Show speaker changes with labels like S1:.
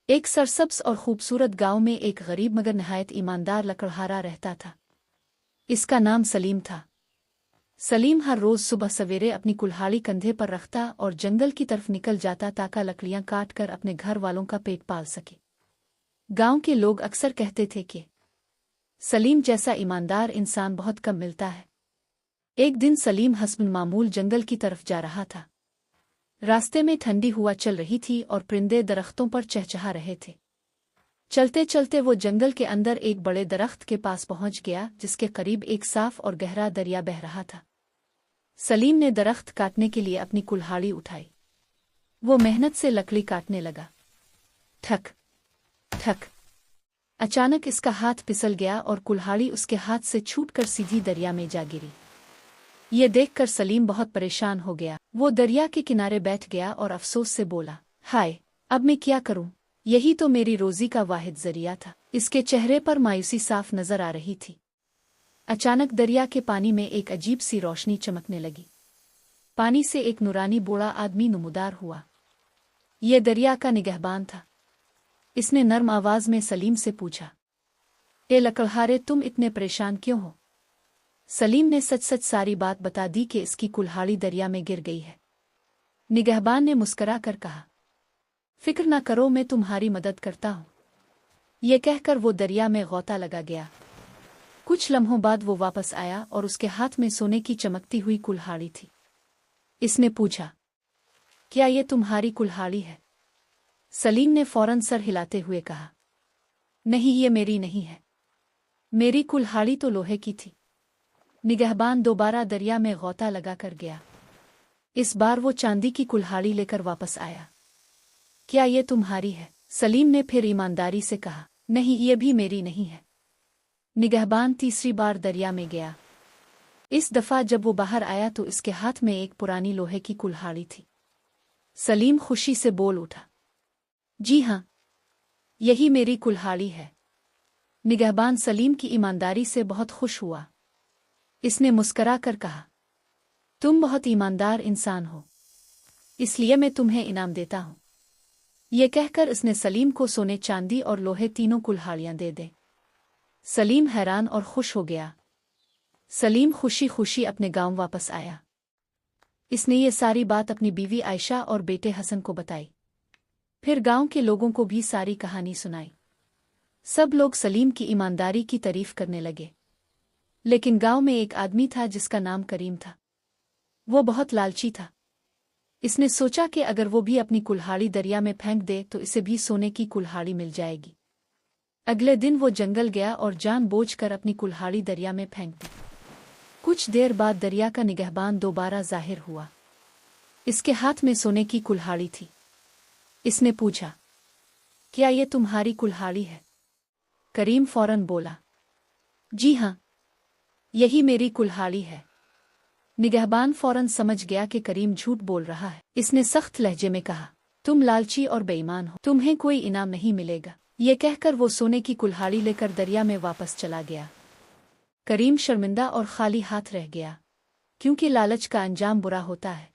S1: एक सरसब्ज और खूबसूरत गांव में एक गरीब मगर नहायत ईमानदार लकड़हारा रहता था। इसका नाम सलीम था। सलीम हर रोज सुबह सवेरे अपनी कुल्हाड़ी कंधे पर रखता और जंगल की तरफ निकल जाता ताकि लकड़ियां काट कर अपने घर वालों का पेट पाल सके। गांव के लोग अक्सर कहते थे कि सलीम जैसा ईमानदार इंसान बहुत कम मिलता है। एक दिन सलीम हस्बन मामूल जंगल की तरफ जा रहा था। रास्ते में ठंडी हवा चल रही थी और परिंदे दरख्तों पर चहचहा रहे थे। चलते चलते वो जंगल के अंदर एक बड़े दरख्त के पास पहुंच गया जिसके करीब एक साफ और गहरा दरिया बह रहा था। सलीम ने दरख्त काटने के लिए अपनी कुल्हाड़ी उठाई। वो मेहनत से लकड़ी काटने लगा। ठक ठक। अचानक इसका हाथ फिसल गया और कुल्हाड़ी उसके हाथ से छूटकर सीधी दरिया में जा गिरी। ये देखकर सलीम बहुत परेशान हो गया। वो दरिया के किनारे बैठ गया और अफसोस से बोला, हाय, अब मैं क्या करूं? यही तो मेरी रोजी का वाहिद जरिया था। इसके चेहरे पर मायूसी साफ नजर आ रही थी। अचानक दरिया के पानी में एक अजीब सी रोशनी चमकने लगी। पानी से एक नूरानी बूढ़ा आदमी नमूदार हुआ। ये दरिया का निगहबान था। इसने नर्म आवाज में सलीम से पूछा, ए लकड़हारे, तुम इतने परेशान क्यों हो? सलीम ने सच सच सारी बात बता दी कि इसकी कुल्हाड़ी दरिया में गिर गई है। निगहबान ने मुस्करा कर कहा, फिक्र न करो, मैं तुम्हारी मदद करता हूं। ये कहकर वो दरिया में गौता लगा गया। कुछ लम्हों बाद वो वापस आया और उसके हाथ में सोने की चमकती हुई कुल्हाड़ी थी। इसने पूछा, क्या ये तुम्हारी कुल्हाड़ी है? सलीम ने फौरन सर हिलाते हुए कहा, नहीं, ये मेरी नहीं है। मेरी कुल्हाड़ी तो लोहे की थी। निगहबान दोबारा दरिया में गौता लगा कर गया। इस बार वो चांदी की कुल्हाड़ी लेकर वापस आया। क्या ये तुम्हारी है? सलीम ने फिर ईमानदारी से कहा, नहीं, ये भी मेरी नहीं है। निगहबान तीसरी बार दरिया में गया। इस दफा जब वो बाहर आया तो इसके हाथ में एक पुरानी लोहे की कुल्हाड़ी थी। सलीम खुशी से बोल उठा, जी हाँ, यही मेरी कुल्हाड़ी है। निगहबान सलीम की ईमानदारी से बहुत खुश हुआ। इसने मुस्करा कर कहा, तुम बहुत ईमानदार इंसान हो, इसलिए मैं तुम्हें इनाम देता हूं। ये कहकर इसने सलीम को सोने, चांदी और लोहे तीनों कुल्हाड़ियां दे दे। सलीम हैरान और खुश हो गया। सलीम खुशी खुशी अपने गांव वापस आया। इसने ये सारी बात अपनी बीवी आयशा और बेटे हसन को बताई। फिर गांव के लोगों को भी सारी कहानी सुनाई। सब लोग सलीम की ईमानदारी की तारीफ करने लगे। लेकिन गांव में एक आदमी था जिसका नाम करीम था। वो बहुत लालची था। इसने सोचा कि अगर वो भी अपनी कुल्हाड़ी दरिया में फेंक दे तो इसे भी सोने की कुल्हाड़ी मिल जाएगी। अगले दिन वो जंगल गया और जानबूझकर अपनी कुल्हाड़ी दरिया में फेंक दी। कुछ देर बाद दरिया का निगहबान दोबारा जाहिर हुआ। इसके हाथ में सोने की कुल्हाड़ी थी। इसने पूछा, क्या ये तुम्हारी कुल्हाड़ी है? करीम फौरन बोला, जी हाँ, यही मेरी कुल्हाड़ी है। निगहबान फौरन समझ गया कि करीम झूठ बोल रहा है। इसने सख्त लहजे में कहा, तुम लालची और बेईमान हो, तुम्हें कोई इनाम नहीं मिलेगा। ये कहकर वो सोने की कुल्हाड़ी लेकर दरिया में वापस चला गया। करीम शर्मिंदा और खाली हाथ रह गया, क्योंकि लालच का अंजाम बुरा होता है।